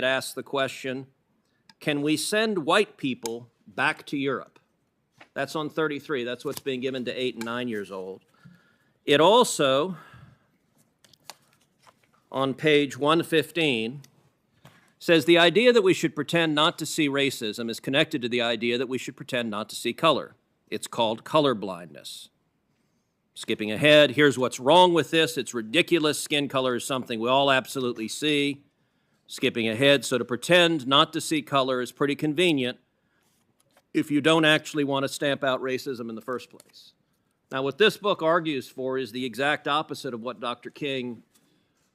It asks the question, can we send white people back to Europe? That's on 33. That's what's being given to 8 and 9 years old. It also, on page 115, says the idea that we should pretend not to see racism is connected to the idea that we should pretend not to see color. It's called color blindness. Skipping ahead, here's what's wrong with this. It's ridiculous. Skin color is something we all absolutely see. Skipping ahead, so to pretend not to see color is pretty convenient if you don't actually want to stamp out racism in the first place. Now, what this book argues for is the exact opposite of what Dr. King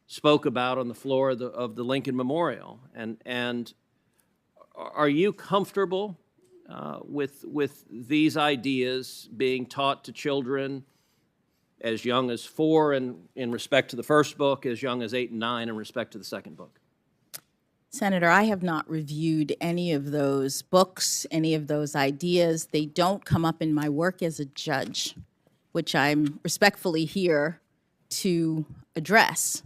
spoke about on the floor of the Lincoln Memorial. And are you comfortable with these ideas being taught to children as young as 4 in respect to the first book, as young as 8 and 9 in respect to the second book? Senator, I have not reviewed any of those books, any of those ideas. They don't come up in my work as a judge, which I'm respectfully here to address.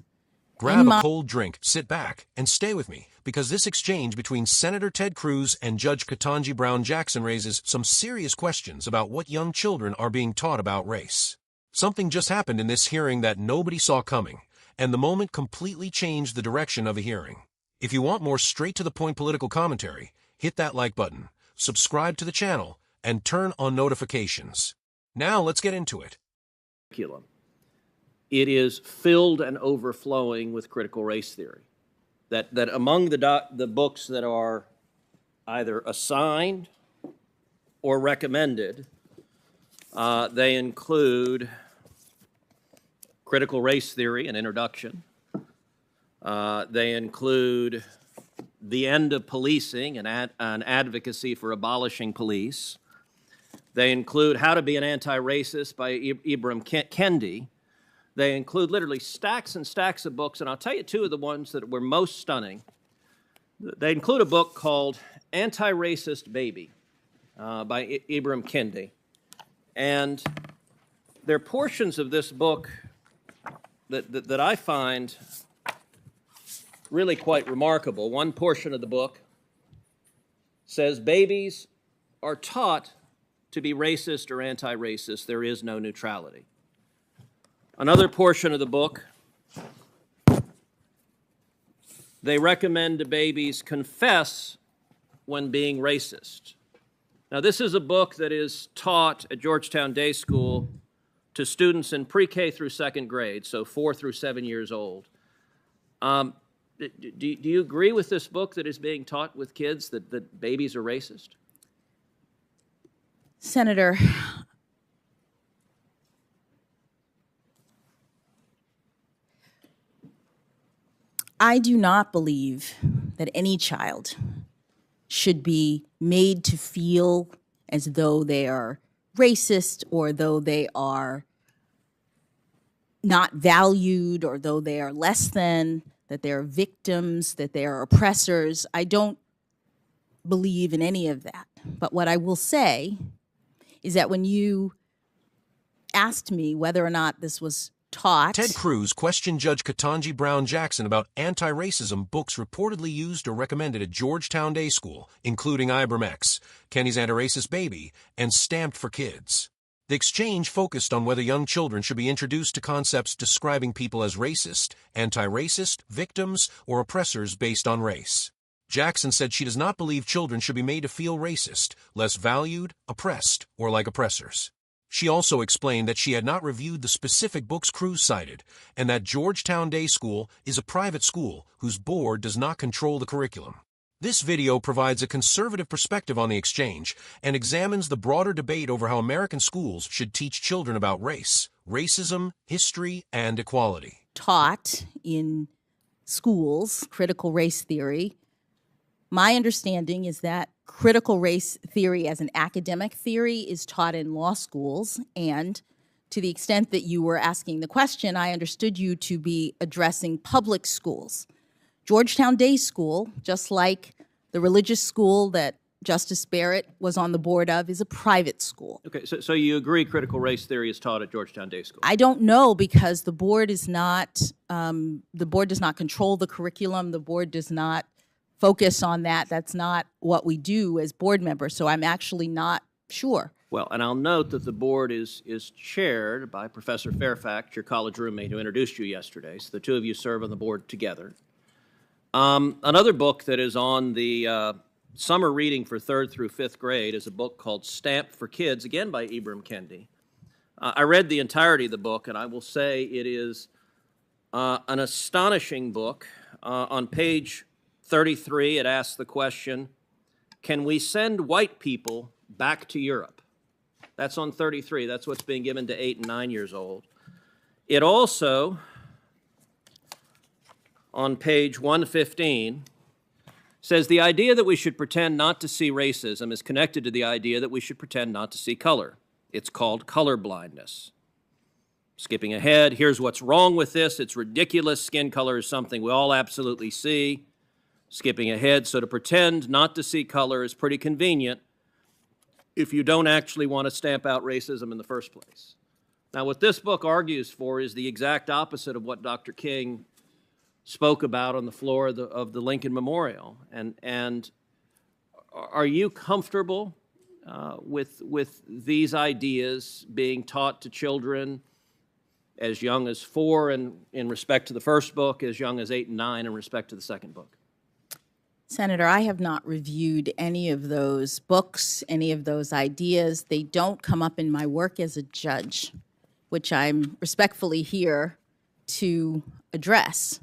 Grab a cold drink, sit back, and stay with me, because this exchange between Senator Ted Cruz and Judge Ketanji Brown Jackson raises some serious questions about what young children are being taught about race. Something just happened in this hearing that nobody saw coming, and the moment completely changed the direction of a hearing. If you want more straight-to-the-point political commentary, hit that like button, subscribe to the channel, and turn on notifications. Now let's get into it. It is filled and overflowing with critical race theory. That among the books that are either assigned or recommended, they include Critical Race Theory, an introduction. They include The End of Policing, an advocacy for abolishing police. They include How to Be an Anti-Racist by Ibram Kendi. They include literally stacks and stacks of books, and I'll tell you two of the ones that were most stunning. They include a book called Antiracist Baby by Ibram Kendi. And there are portions of this book that I find really quite remarkable. One portion of the book says babies are taught to be racist or anti-racist. There is no neutrality. Another portion of the book, they recommend to babies confess when being racist. Now, this is a book that is taught at Georgetown Day School to students in pre-K through second grade, so 4 through 7 years old. Do you agree with this book that is being taught with kids that babies are racist? Senator, I do not believe that any child should be made to feel as though they are racist or though they are not valued or though they are less than, that they are victims, that they are oppressors. I don't believe in any of that. But what I will say is that when you asked me whether or not this was taught. Ted Cruz questioned Judge Ketanji Brown Jackson about anti-racism books reportedly used or recommended at Georgetown Day School, including Ibram X, Kenny's Antiracist Baby, and Stamped for Kids. The exchange focused on whether young children should be introduced to concepts describing people as racist, anti-racist, victims, or oppressors based on race. Jackson said she does not believe children should be made to feel racist, less valued, oppressed, or like oppressors. She also explained that she had not reviewed the specific books Cruz cited, and that Georgetown Day School is a private school whose board does not control the curriculum. This video provides a conservative perspective on the exchange and examines the broader debate over how American schools should teach children about race, racism, history, and equality. Taught in schools, critical race theory. My understanding is that critical race theory as an academic theory is taught in law schools, and to the extent that you were asking the question, I understood you to be addressing public schools. Georgetown Day School, just like the religious school that Justice Barrett was on the board of, is a private school. Okay, so you agree critical race theory is taught at Georgetown Day School? I don't know, because the board is not, the board does not control the curriculum. The board does not focus on that. That's not what we do as board members, so I'm actually not sure. Well, and I'll note that the board is chaired by Professor Fairfax, your college roommate who introduced you yesterday. So the two of you serve on the board together. Another book that is on the summer reading for 3rd through 5th grade is a book called Stamped for Kids, again by Ibram Kendi. I read the entirety of the book, and I will say it is an astonishing book. On page 33, it asks the question, can we send white people back to Europe? That's on 33. That's what's being given to 8 and 9 years old. It also, on page 115, says the idea that we should pretend not to see racism is connected to the idea that we should pretend not to see color. It's called color blindness. Skipping ahead, here's what's wrong with this. It's ridiculous. Skin color is something we all absolutely see. Skipping ahead, so to pretend not to see color is pretty convenient if you don't actually want to stamp out racism in the first place. Now, what this book argues for is the exact opposite of what Dr. King spoke about on the floor of the Lincoln Memorial. And are you comfortable with these ideas being taught to children as young as 4 in respect to the first book, as young as 8 and 9 in respect to the second book? Senator, I have not reviewed any of those books, any of those ideas. They don't come up in my work as a judge, which I'm respectfully here to address.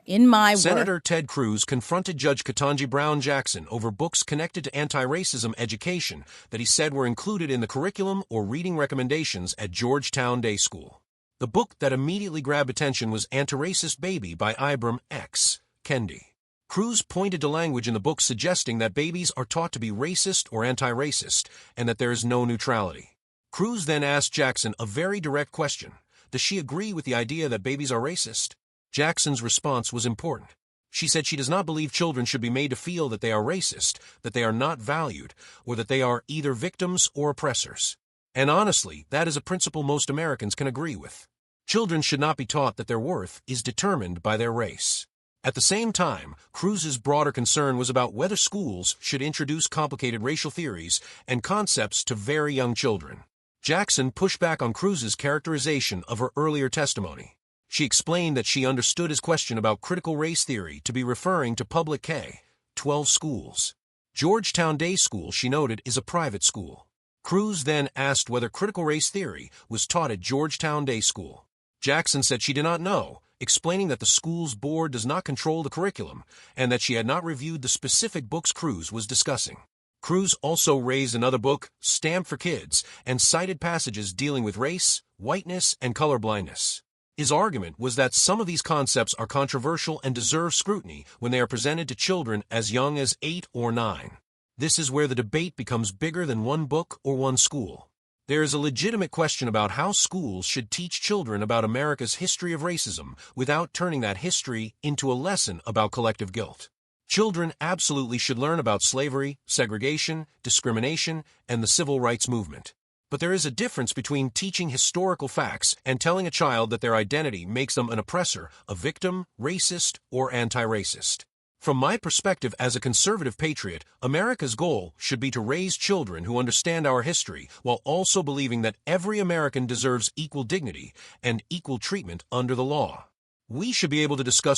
In my Senator Ted Cruz confronted Judge Ketanji Brown Jackson over books connected to anti-racism education that he said were included in the curriculum or reading recommendations at Georgetown Day School. The book that immediately grabbed attention was Antiracist Baby by Ibram X. Kendi. Cruz pointed to language in the book suggesting that babies are taught to be racist or anti-racist and that there is no neutrality. Cruz then asked Jackson a very direct question. Does she agree with the idea that babies are racist? Jackson's response was important. She said she does not believe children should be made to feel that they are racist, that they are not valued, or that they are either victims or oppressors. And honestly, that is a principle most Americans can agree with. Children should not be taught that their worth is determined by their race. At the same time, Cruz's broader concern was about whether schools should introduce complicated racial theories and concepts to very young children. Jackson pushed back on Cruz's characterization of her earlier testimony. She explained that she understood his question about critical race theory to be referring to public K-12 schools. Georgetown Day School, she noted, is a private school. Cruz then asked whether critical race theory was taught at Georgetown Day School. Jackson said she did not know, explaining that the school's board does not control the curriculum and that she had not reviewed the specific books Cruz was discussing. Cruz also raised another book, Stamped for Kids, and cited passages dealing with race, whiteness, and colorblindness. His argument was that some of these concepts are controversial and deserve scrutiny when they are presented to children as young as 8 or 9. This is where the debate becomes bigger than one book or one school. There is a legitimate question about how schools should teach children about America's history of racism without turning that history into a lesson about collective guilt. Children absolutely should learn about slavery, segregation, discrimination, and the civil rights movement. But there is a difference between teaching historical facts and telling a child that their identity makes them an oppressor, a victim, racist, or anti-racist. From my perspective as a conservative patriot, America's goal should be to raise children who understand our history while also believing that every American deserves equal dignity and equal treatment under the law. We should be able to discuss